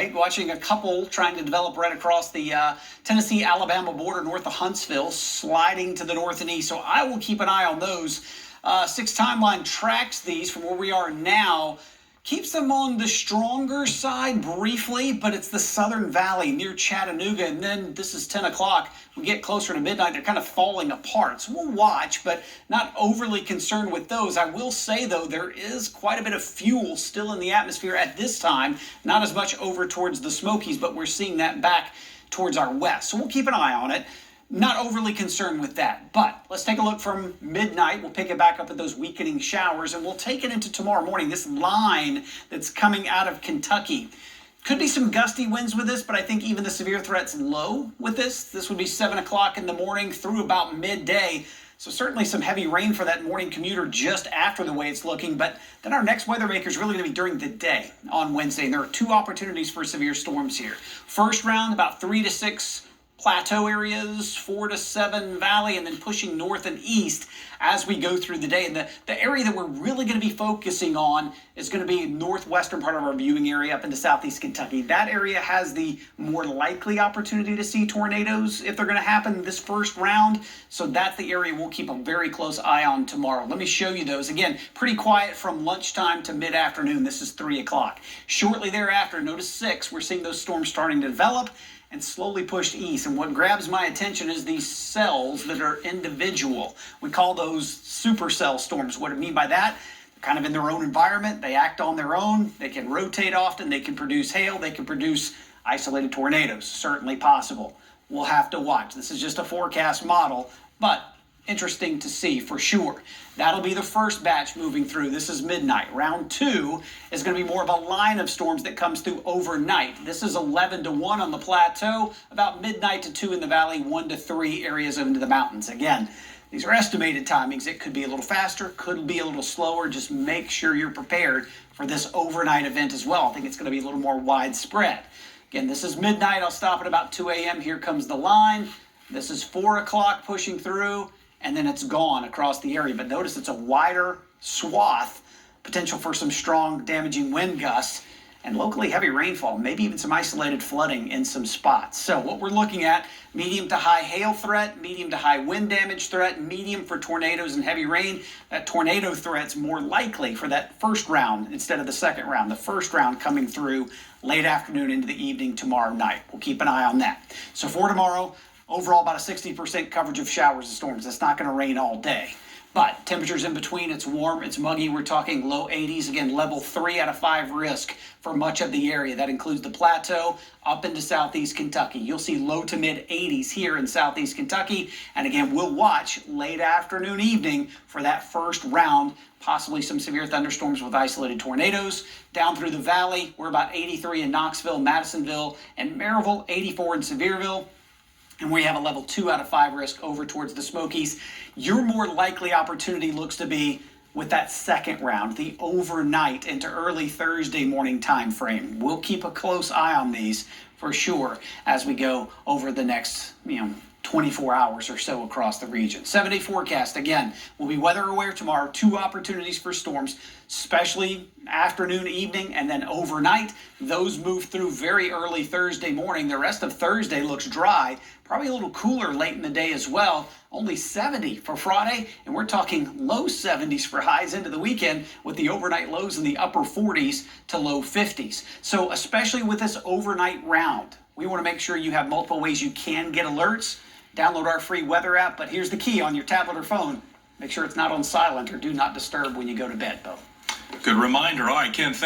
Watching a couple trying to develop right across the Tennessee-Alabama border north of Huntsville, sliding to the north and east. So I will keep an eye on those. 6 timeline tracks these from where we are now. Keeps them on the stronger side briefly, but it's the Southern Valley near Chattanooga. And then this is 10 o'clock. We get closer to midnight, they're kind of falling apart. So we'll watch, but not overly concerned with those. I will say, though, there is quite a bit of fuel still in the atmosphere at this time. Not as much over towards the Smokies, but we're seeing that back towards our west. So we'll keep an eye on it. Not overly concerned with that, but let's take a look from midnight. We'll pick it back up at those weakening showers, and we'll take it into tomorrow morning. This line that's coming out of Kentucky. Could be some gusty winds with this, but I think even the severe threat's low with this. This would be 7 o'clock in the morning through about midday. So certainly some heavy rain for that morning commuter just after the way it's looking. But then our next weather maker is really going to be during the day on Wednesday. And there are 2 opportunities for severe storms here. First round, about 3 to 6 plateau areas, 4 to 7 valley, and then pushing north and east as we go through the day. And the area that we're really going to be focusing on is going to be northwestern part of our viewing area up into southeast Kentucky. That area has the more likely opportunity to see tornadoes if they're going to happen this first round. So that's the area we'll keep a very close eye on tomorrow. Let me show you those. Again, pretty quiet from lunchtime to mid-afternoon. This is 3 o'clock. Shortly thereafter, notice 6, we're seeing those storms starting to develop and slowly pushed east. And what grabs my attention is these cells that are individual. We call those supercell storms. What I mean by that, they're kind of in their own environment. They act on their own. They can rotate often. They can produce hail. They can produce isolated tornadoes. Certainly possible. We'll have to watch. This is just a forecast model, but interesting to see for sure. That'll be the first batch moving through. This is midnight. Round 2 is going to be more of a line of storms that comes through overnight. This is 11 to 1 on the plateau, about midnight to 2 in the valley, 1 to 3 areas into the mountains. Again, these are estimated timings. It could be a little faster, could be a little slower. Just make sure you're prepared for this overnight event as well. I think it's going to be a little more widespread. Again, this is midnight. I'll stop at about 2 a.m. Here comes the line. This is 4 o'clock pushing through, and then it's gone across the area. But notice it's a wider swath, potential for some strong damaging wind gusts, and locally heavy rainfall, maybe even some isolated flooding in some spots. So what we're looking at, medium to high hail threat, medium to high wind damage threat, medium for tornadoes and heavy rain. That tornado threat's more likely for that first round instead of the second round. The first round coming through late afternoon into the evening tomorrow night. We'll keep an eye on that. So for tomorrow, overall, about a 60% coverage of showers and storms. It's not going to rain all day. But temperatures in between, it's warm, it's muggy. We're talking low 80s. Again, level 3 out of 5 risk for much of the area. That includes the plateau up into southeast Kentucky. You'll see low to mid 80s here in southeast Kentucky. And again, we'll watch late afternoon, evening for that first round. Possibly some severe thunderstorms with isolated tornadoes. Down through the valley, we're about 83 in Knoxville, Madisonville, and Maryville, 84 in Sevierville. And we have a level 2 out of 5 risk over towards the Smokies. Your more likely opportunity looks to be with that second round, the overnight into early Thursday morning time frame. We'll keep a close eye on these for sure as we go over the next, 24 hours or so across the region. 7-day forecast, again, we'll be weather aware tomorrow. 2 opportunities for storms, especially afternoon, evening, and then overnight. Those move through very early Thursday morning. The rest of Thursday looks dry, probably a little cooler late in the day as well. Only 70 for Friday, and we're talking low 70s for highs into the weekend with the overnight lows in the upper 40s to low 50s. So especially with this overnight round, we want to make sure you have multiple ways you can get alerts. Download our free weather app, but here's the key on your tablet or phone. Make sure it's not on silent or do not disturb when you go to bed, Bo. Good reminder. All right, Ken.